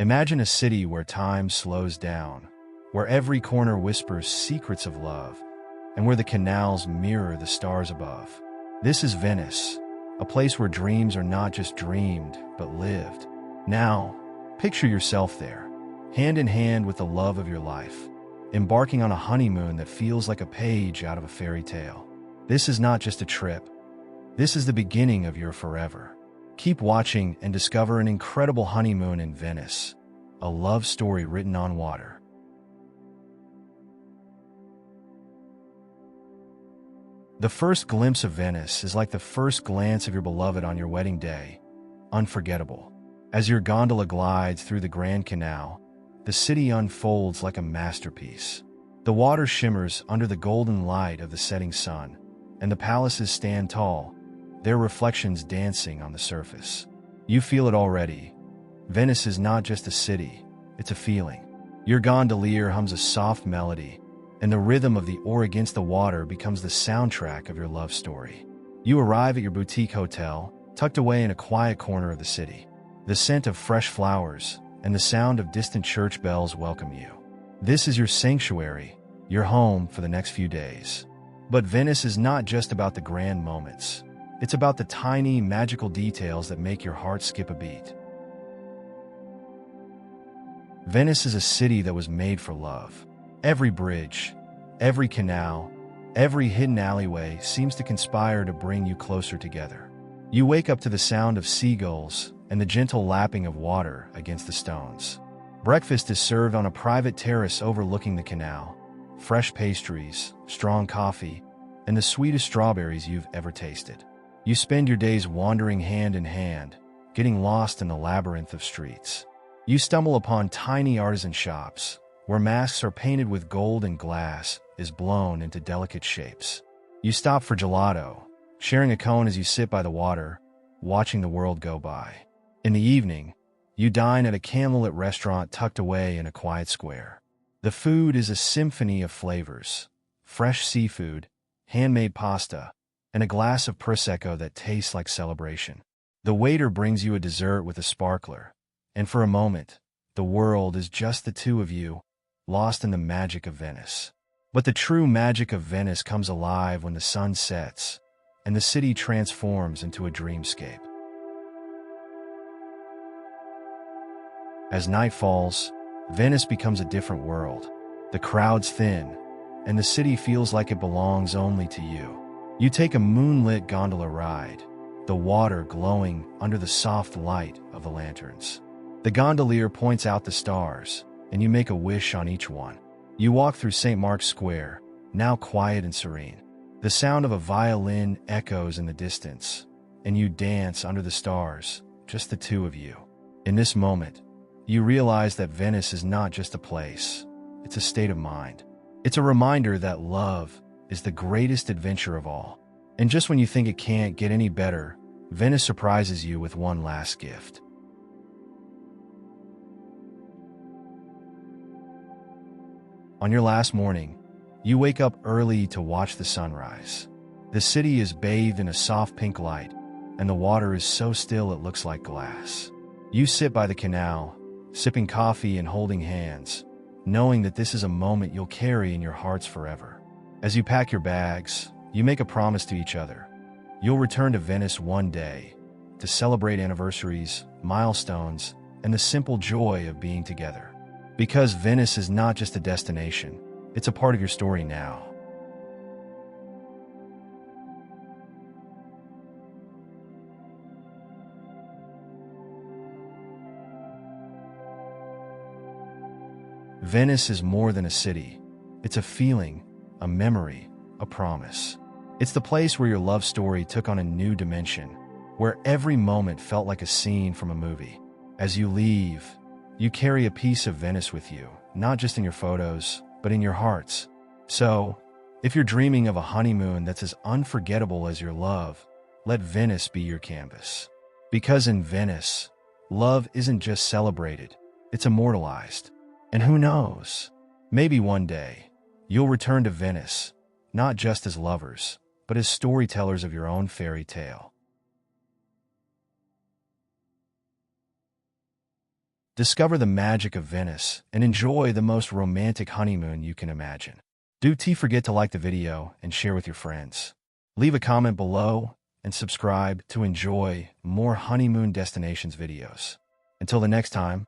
Imagine a city where time slows down, where every corner whispers secrets of love, and where the canals mirror the stars above. This is Venice, a place where dreams are not just dreamed, but lived. Now, picture yourself there, hand in hand with the love of your life, embarking on a honeymoon that feels like a page out of a fairy tale. This is not just a trip. This is the beginning of your forever. Keep watching and discover an incredible honeymoon in Venice, a love story written on water. The first glimpse of Venice is like the first glance of your beloved on your wedding day, unforgettable. As your gondola glides through the Grand Canal, the city unfolds like a masterpiece. The water shimmers under the golden light of the setting sun, and the palaces stand tall, their reflections dancing on the surface. You feel it already. Venice is not just a city, it's a feeling. Your gondolier hums a soft melody, and the rhythm of the oar against the water becomes the soundtrack of your love story. You arrive at your boutique hotel, tucked away in a quiet corner of the city. The scent of fresh flowers and the sound of distant church bells welcome you. This is your sanctuary, your home for the next few days. But Venice is not just about the grand moments. It's about the tiny, magical details that make your heart skip a beat. Venice is a city that was made for love. Every bridge, every canal, every hidden alleyway seems to conspire to bring you closer together. You wake up to the sound of seagulls and the gentle lapping of water against the stones. Breakfast is served on a private terrace overlooking the canal. Fresh pastries, strong coffee, and the sweetest strawberries you've ever tasted. You spend your days wandering hand in hand, getting lost in the labyrinth of streets. You stumble upon tiny artisan shops, where masks are painted with gold and glass is blown into delicate shapes. You stop for gelato, sharing a cone as you sit by the water, watching the world go by. In the evening, you dine at a candlelit restaurant tucked away in a quiet square. The food is a symphony of flavors: fresh seafood, handmade pasta, and a glass of prosecco that tastes like celebration. The waiter brings you a dessert with a sparkler, and for a moment, the world is just the two of you, lost in the magic of Venice. But the true magic of Venice comes alive when the sun sets, and the city transforms into a dreamscape. As night falls, Venice becomes a different world. The crowds thin, and the city feels like it belongs only to you. You take a moonlit gondola ride, the water glowing under the soft light of the lanterns. The gondolier points out the stars, and you make a wish on each one. You walk through St. Mark's Square, now quiet and serene. The sound of a violin echoes in the distance, and you dance under the stars, just the two of you. In this moment, you realize that Venice is not just a place, it's a state of mind. It's a reminder that love is the greatest adventure of all. And just when you think it can't get any better, Venice surprises you with one last gift. On your last morning, you wake up early to watch the sunrise. The city is bathed in a soft pink light, and the water is so still it looks like glass. You sit by the canal, sipping coffee and holding hands, knowing that this is a moment you'll carry in your hearts forever. As you pack your bags, you make a promise to each other. You'll return to Venice one day to celebrate anniversaries, milestones, and the simple joy of being together. Because Venice is not just a destination, it's a part of your story now. Venice is more than a city. It's a feeling, a memory, a promise. It's the place where your love story took on a new dimension, where every moment felt like a scene from a movie. As you leave, you carry a piece of Venice with you, not just in your photos, but in your hearts. So, if you're dreaming of a honeymoon that's as unforgettable as your love, let Venice be your canvas. Because in Venice, love isn't just celebrated, it's immortalized. And who knows, maybe one day, you'll return to Venice, not just as lovers, but as storytellers of your own fairy tale. Discover the magic of Venice and enjoy the most romantic honeymoon you can imagine. Do forget to like the video and share with your friends. Leave a comment below and subscribe to enjoy more honeymoon destinations videos. Until the next time,